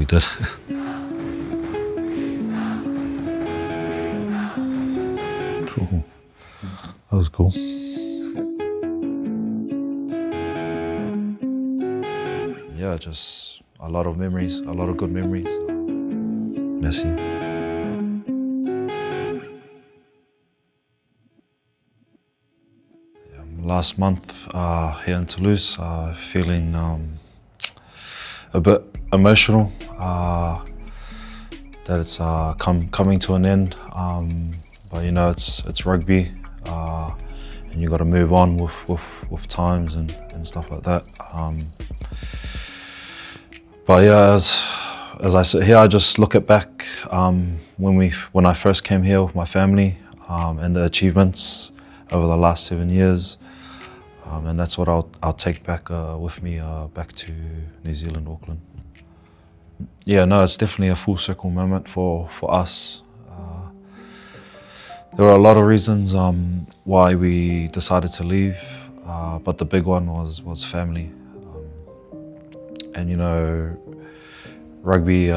we did. Cool. That was cool. Yeah, just a lot of memories, a lot of good memories. Merci. Last month here in Toulouse, feeling a bit emotional that it's coming to an end. But you know, it's rugby, and you got to move on with times and stuff like that. But yeah, as I sit here, I just look at back when I first came here with my family and the achievements over the last 7 years, and that's what I'll take back with me back to New Zealand, Auckland. Yeah, no, it's definitely a full circle moment for us. There were a lot of reasons why we decided to leave, but the big one was family. And you know, rugby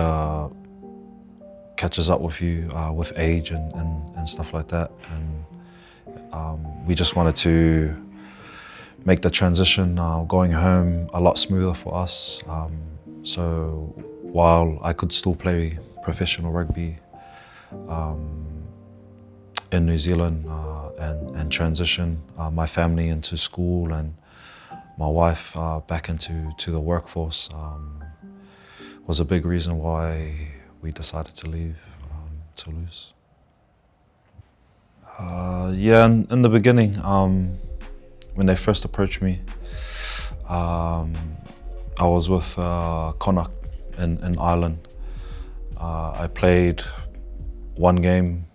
catches up with you with age and stuff like that. And we just wanted to make the transition going home a lot smoother for us. So while I could still play professional rugby in New Zealand and transition my family into school and my wife back into the workforce, was a big reason why we decided to leave Toulouse. Yeah, in the beginning, when they first approached me, I was with Connacht in Ireland. I played one game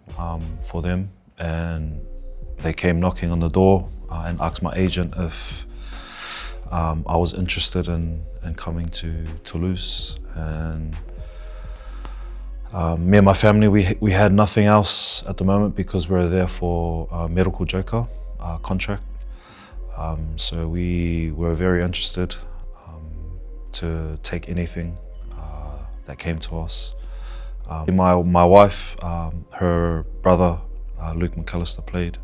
for them, and they came knocking on the door and asked my agent if I was interested in coming to Toulouse. And me and my family, we had nothing else at the moment because we were there for a medical joker contract. So we were very interested to take anything that came to us. My wife, her brother, Luke McAllister, played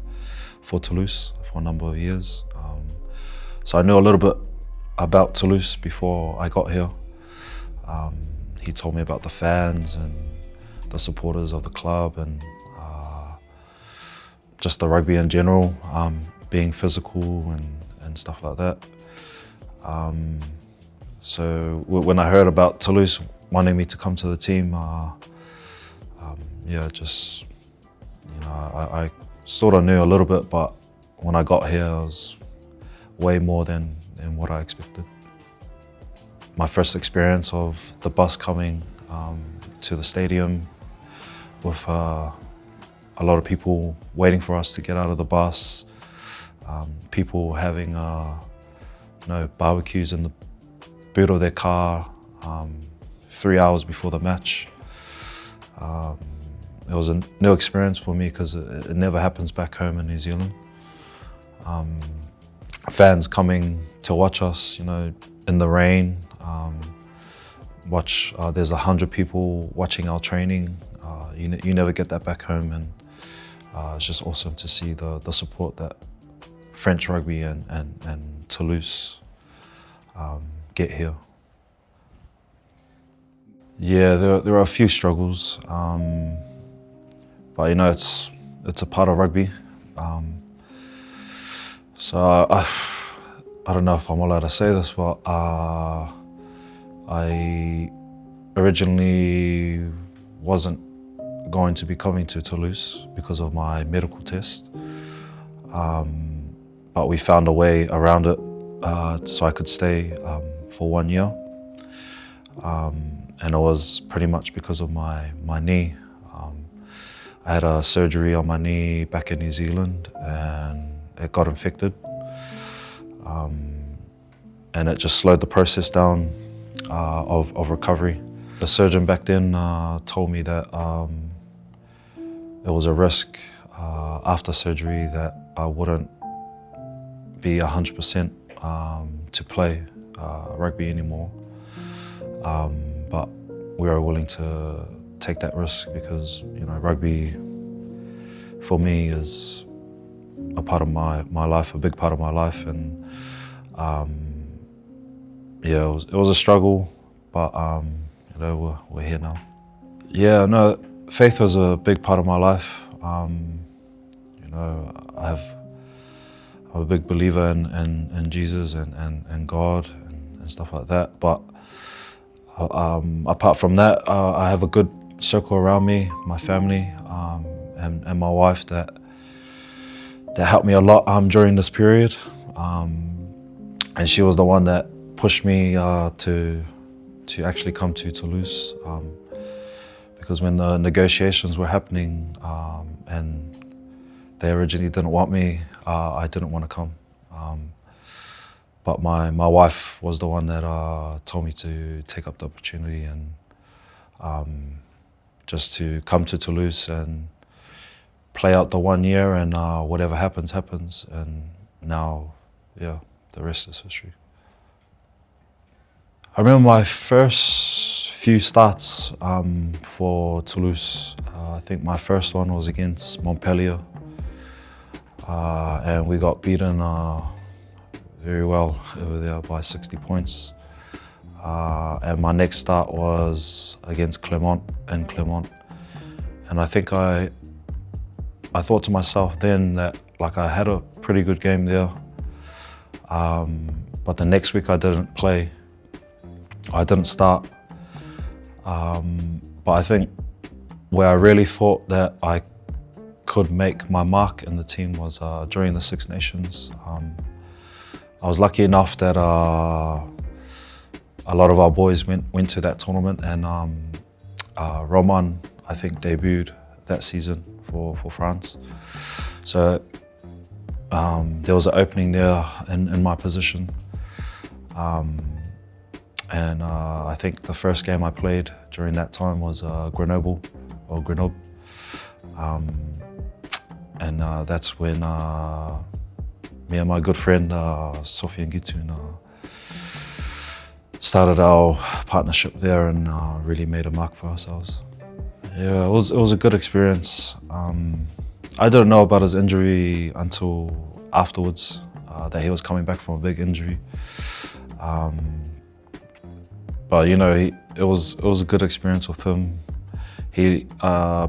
for Toulouse for a number of years. So I knew a little bit about Toulouse before I got here. He told me about the fans and the supporters of the club and just the rugby in general, being physical and stuff like that. So when I heard about Toulouse wanting me to come to the team, yeah, just, you know, I sort of knew a little bit, but when I got here, it was way more than what I expected. My first experience of the bus coming to the stadium with a lot of people waiting for us to get out of the bus, people having you know, barbecues in the boot of their car 3 hours before the match. It was a new experience for me because it never happens back home in New Zealand. Fans coming to watch us, you know, in the rain. There's 100 people watching our training. You never get that back home, and it's just awesome to see the support that French rugby and Toulouse get here. Yeah, there are a few struggles, but you know, it's a part of rugby. So I don't know if I'm allowed to say this, but I originally wasn't going to be coming to Toulouse because of my medical test, but we found a way around it so I could stay for 1 year, and it was pretty much because of my knee. I had a surgery on my knee back in New Zealand and it got infected, and it just slowed the process down of recovery. The surgeon back then told me that there was a risk after surgery that I wouldn't be 100% to play rugby anymore. But we were willing to take that risk because, you know, rugby for me is a part of my life, a big part of my life, and yeah, it was a struggle, but you know, we're here now. Yeah, no, faith was a big part of my life. You know, I'm a big believer in Jesus and God and stuff like that. But apart from that, I have a good circle around me, my family, and my wife that helped me a lot during this period. And she was the one that pushed me to actually come to Toulouse, because when the negotiations were happening and they originally didn't want me, I didn't want to come. But my wife was the one that told me to take up the opportunity and just to come to Toulouse and play out the 1 year, and whatever happens, happens. And now, yeah, the rest is history. I remember my first few starts for Toulouse. I think my first one was against Montpellier, and we got beaten very well over there by 60 points. And my next start was against Clermont, and I think I thought to myself then that like I had a pretty good game there, but the next week I didn't play. I didn't start, but I think where I really thought that I could make my mark in the team was during the Six Nations. I was lucky enough that a lot of our boys went to that tournament, and Roman, I think, debuted that season for France. So there was an opening there in my position. And I think the first game I played during that time was Grenoble. And that's when me and my good friend Sophie Ngitun started our partnership there and really made a mark for ourselves. Yeah, it was a good experience. I didn't know about his injury until afterwards, that he was coming back from a big injury. But you know, it was a good experience with him. He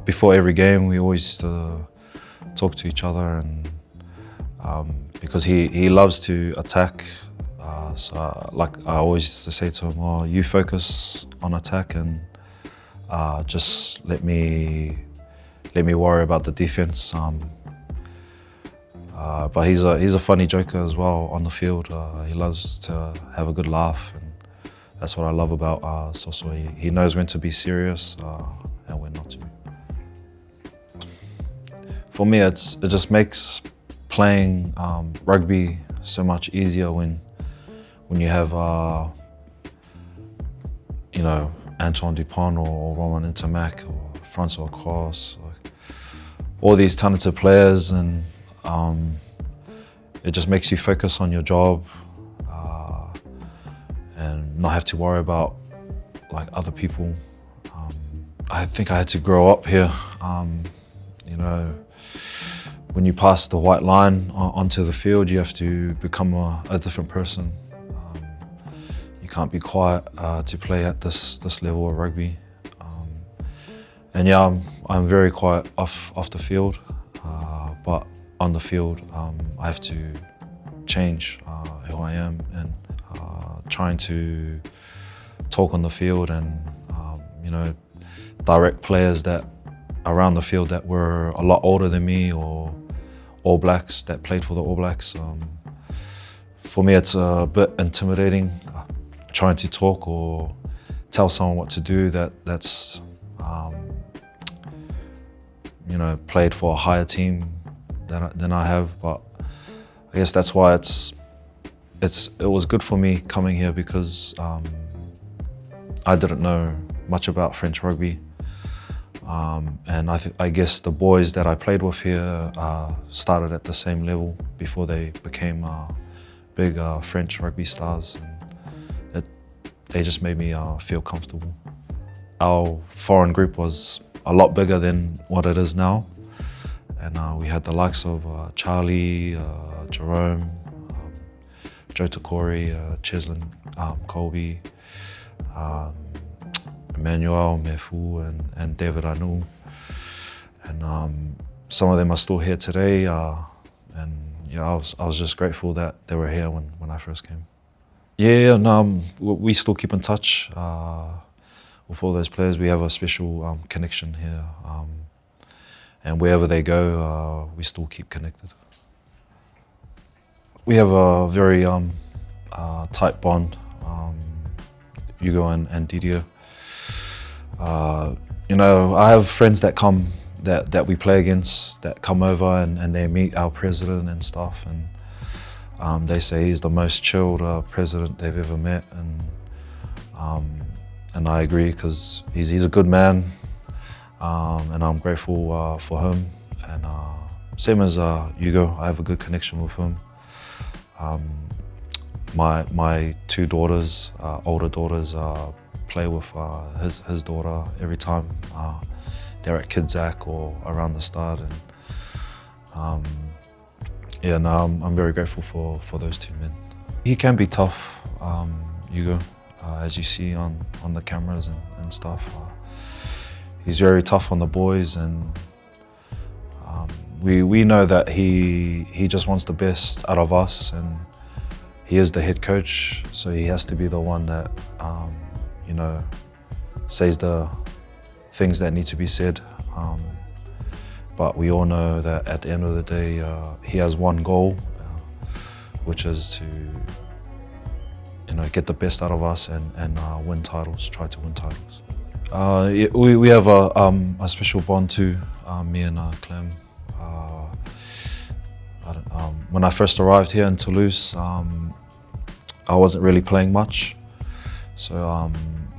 before every game, we always used to talk to each other, and because he loves to attack. So like I always used to say to him, "Oh, you focus on attack and just let me worry about the defense." But he's a funny joker as well on the field. He loves to have a good laugh, and that's what I love about Soso. He knows when to be serious and when not to. For me, it just makes playing rugby so much easier when you have you know, Antoine Dupont or Romain Intermac or Francois Cross, like, all these talented players, and it just makes you focus on your job and not have to worry about like other people. I think I had to grow up here. You know, when you pass the white line onto the field, you have to become a different person. You can't be quiet to play at this level of rugby. And yeah, I'm very quiet off the field, but on the field, I have to change who I am, and trying to talk on the field and you know, direct players that around the field that were a lot older than me, or All Blacks that played for the All Blacks. For me, it's a bit intimidating trying to talk or tell someone what to do that's you know, played for a higher team than I have. But I guess that's why it was good for me coming here, because I didn't know much about French rugby, and I guess the boys that I played with here started at the same level before they became big French rugby stars, and they just made me feel comfortable. our foreign group was a lot bigger than what it is now. And we had the likes of Charlie, Jerome, Joe Takori, Cheslin, Colby, Emmanuel, Mefu, and David Anu. And some of them are still here today. And yeah, I was just grateful that they were here when I first came. Yeah, and we still keep in touch with all those players. We have a special connection here. And wherever they go, we still keep connected. We have a very tight bond, Hugo and Didier. You know, I have friends that come, that we play against, that come over and they meet our president and stuff, and they say he's the most chilled president they've ever met, and I agree, because he's a good man, and I'm grateful for him. And same as Hugo, I have a good connection with him. My two daughters, older daughters, play with his daughter every time they're at Kidzack or around the Stade, and yeah, no, I'm very grateful for those two men. He can be tough, Hugo, as you see on the cameras and stuff. He's very tough on the boys, and we know that he just wants the best out of us, and he is the head coach, so he has to be the one that you know, says the things that need to be said. But we all know that at the end of the day, he has one goal, which is to, you know, get the best out of us and win titles, try to win titles. We have a special bond too, me and Clem. When I first arrived here in Toulouse, I wasn't really playing much, so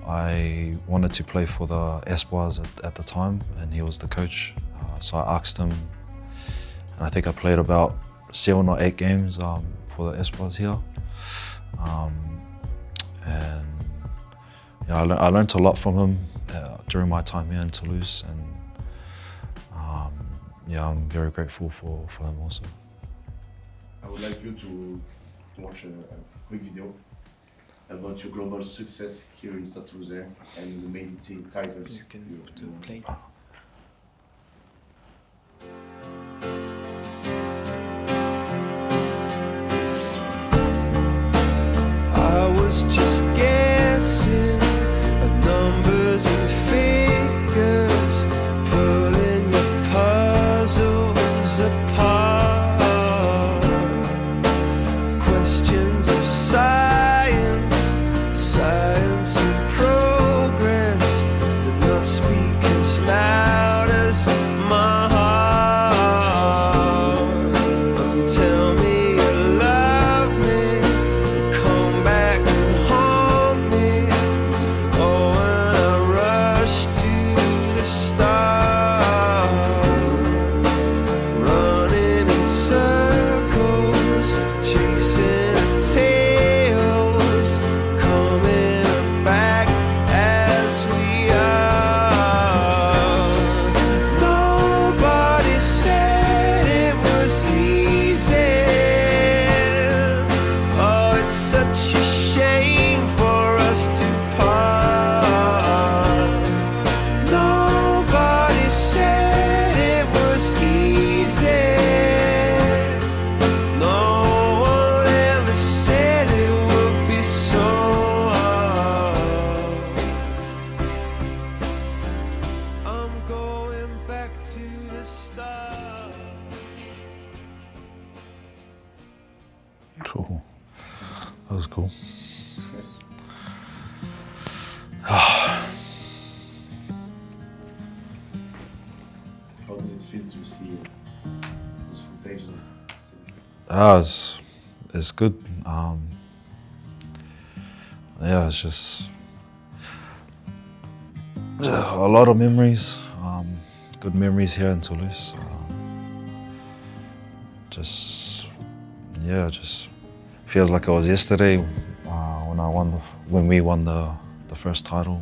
I wanted to play for the Espoirs at the time, and he was the coach. So I asked him, and I think I played about 7 or 8 games for the Espoirs here. And you know, I learned a lot from him during my time here in Toulouse, and yeah, I'm very grateful for him also. I would like you to watch a quick video about your global success here in Stade Toulousain and the main titles. You can play. I was just guessing at numbers and figures, pulling the puzzles apart. Questions of science, science and progress, did not speak as loud as my heart. Tell me you love me, come back and hold me. Oh, when I rush to the start, running in circles, chasing tails, coming back as we are. Nobody said it was easy. Oh, it's such a shame for us to part. Nobody said it was easy. No one ever said it would be so hard. I'm going back to the start. Cool. That was cool. How does it feel to see those footages? It's good. Yeah, it's just a lot of memories. Good memories here in Toulouse. Just feels like it was yesterday when we won the first title.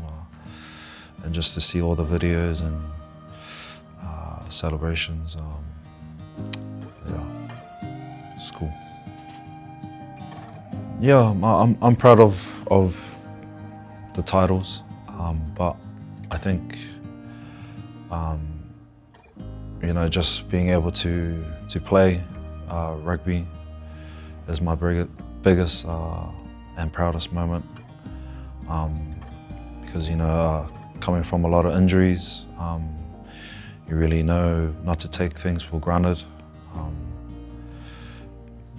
and just to see all the videos and celebrations. Yeah, it's cool. Yeah, I'm proud of the titles, but I think you know, just being able to play rugby is my biggest and proudest moment, because you know, coming from a lot of injuries, you really know not to take things for granted,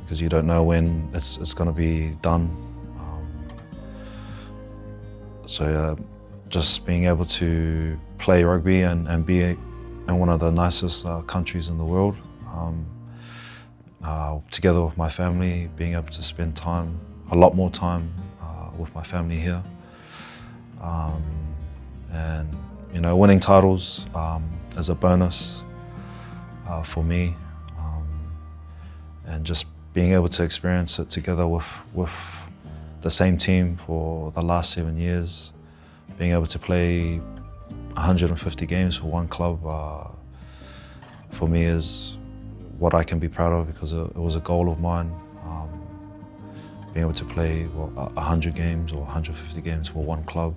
because you don't know when it's going to be done. So yeah, just being able to play rugby and be in one of the nicest countries in the world, together with my family, being able to spend time, a lot more time with my family here, and you know, winning titles is a bonus for me, and just being able to experience it together with the same team for the last 7 years, being able to play 150 games for one club, for me is what I can be proud of, because it was a goal of mine, being able to play 100 games or 150 games for one club.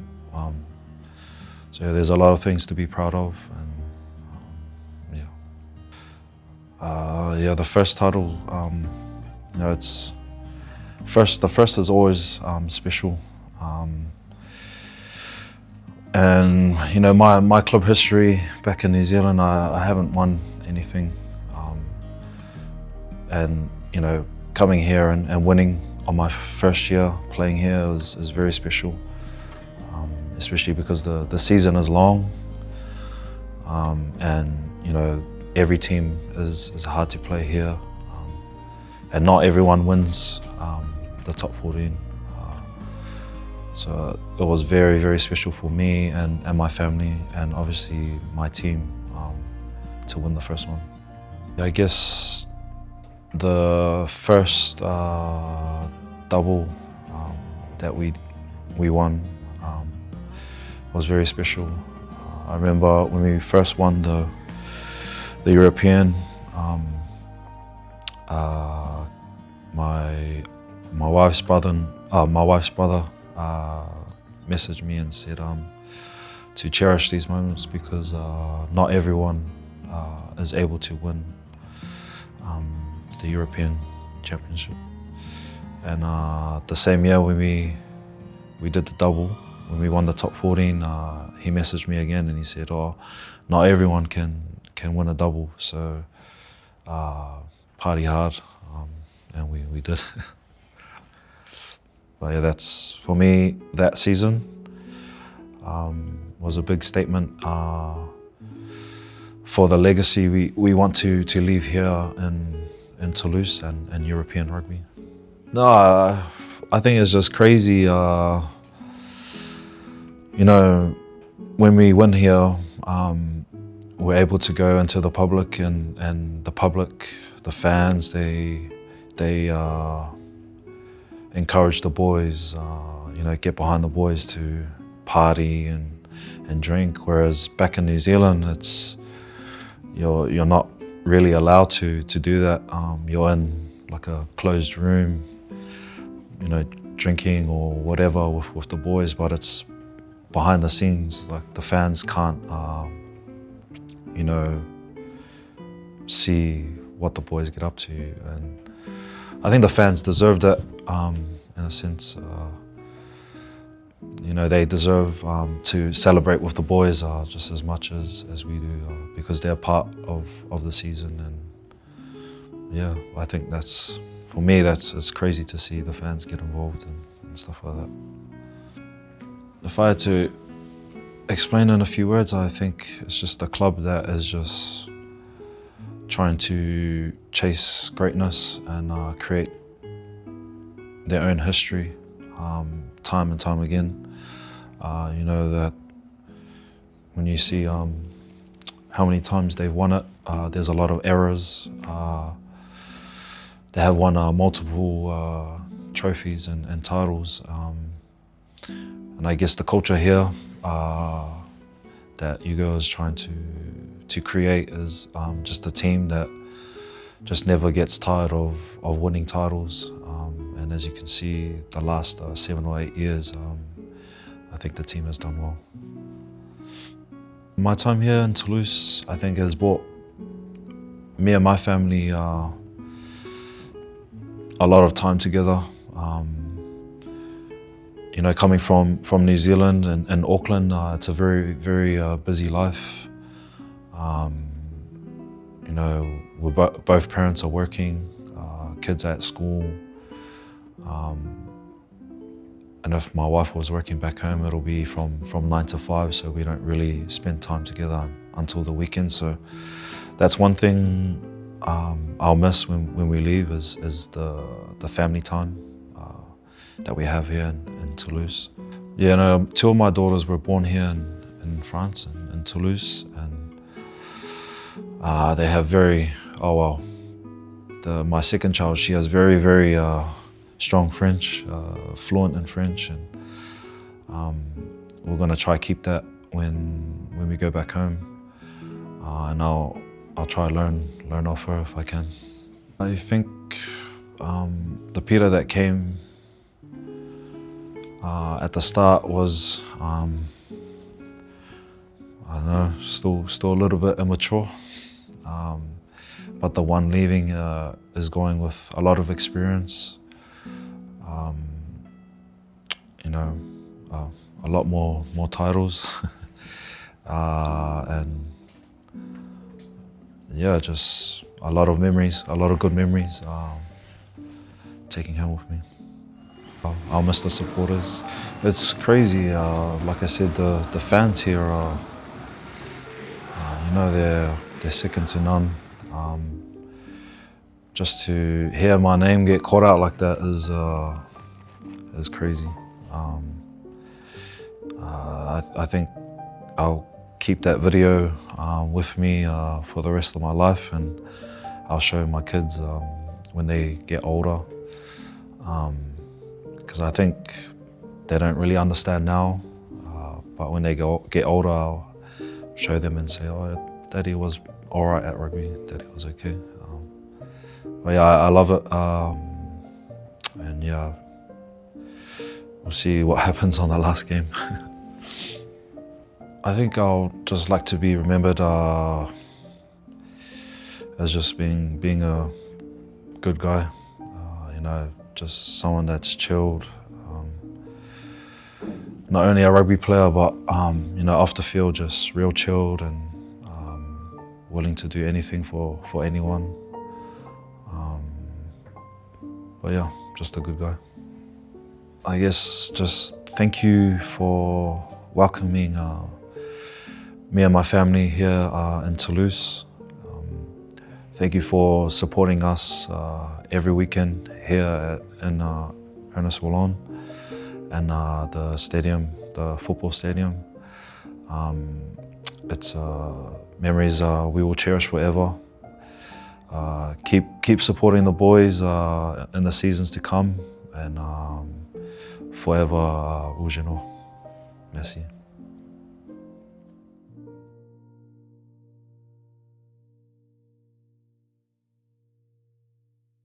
So yeah, there's a lot of things to be proud of, and yeah, the first title, you know, it's the first is always special, and you know, my club history back in New Zealand, I haven't won anything, and you know, coming here and winning on my first year playing here is very special, especially because the season is long, and you know, every team is hard to play here, and not everyone wins the top 14. So it was very, very special for me and my family, and obviously my team, to win the first one. I guess the first double that we won was very special. I remember when we first won the European, my wife's brother messaged me and said to cherish these moments, because not everyone is able to win the European Championship. And the same year when we did the double, when we won the top 14, he messaged me again and he said, "Oh, not everyone can win a double, so party hard," and we did. But yeah, that's, for me, that season was a big statement for the legacy we want to leave here in Toulouse and European rugby. No, I think it's just crazy. You know, when we win here, we're able to go into the public, and the public, the fans, they encourage the boys, you know, get behind the boys to party and drink. Whereas back in New Zealand, it's you're not really allowed to do that. You're in like a closed room, you know, drinking or whatever with the boys, but it's behind the scenes. Like, the fans can't, you know, see what the boys get up to, and I think the fans deserve that, in a sense. You know, they deserve to celebrate with the boys just as much as we do, because they're part of the season. And yeah, I think that's, for me, it's crazy to see the fans get involved and stuff like that. If I had to explain in a few words, I think it's just a club that is just trying to chase greatness and create their own history, time and time again. You know, that when you see how many times they've won it, there's a lot of errors. They have won multiple trophies and titles, and I guess the culture here that Hugo is trying to create is just a team that just never gets tired of winning titles. And as you can see, the last 7 or 8 years, I think the team has done well. My time here in Toulouse, I think, has brought me and my family a lot of time together. You know, coming from New Zealand and Auckland, it's a very, very busy life. You know, both parents are working, kids are at school. And if my wife was working back home, it'll be from 9 to 5, so we don't really spend time together until the weekend. So that's one thing I'll miss when we leave is the family time that we have here in Toulouse. Yeah, no, 2 of my daughters were born here in France, in Toulouse, and they have my second child, she has very, very strong French, fluent in French, and we're going to try to keep that when we go back home, and I'll try to learn off her if I can. I think the Pita that came at the start was I don't know, still a little bit immature, but the one leaving is going with a lot of experience. You know, a lot more titles, and yeah, just a lot of memories, a lot of good memories taking home with me. I'll miss the supporters. It's crazy, like I said, the fans here are, you know, they're second to none. Just to hear my name get called out like that is crazy. I think I'll keep that video with me for the rest of my life, and I'll show my kids when they get older. Because I think they don't really understand now, but when they get older, I'll show them and say, "Oh, Daddy was all right at rugby. Daddy was okay." But yeah, I love it, and yeah, we'll see what happens on the last game. I think I'll just like to be remembered as just being a good guy, you know, just someone that's chilled, not only a rugby player, but you know, off the field, just real chilled and willing to do anything for anyone. But yeah, just a good guy. I guess just thank you for welcoming me and my family here in Toulouse. Thank you for supporting us every weekend here in Ernest Wallon and the stadium, the football stadium. It's memories we will cherish forever. Keep supporting the boys in the seasons to come, and forever rouge et noir. Merci.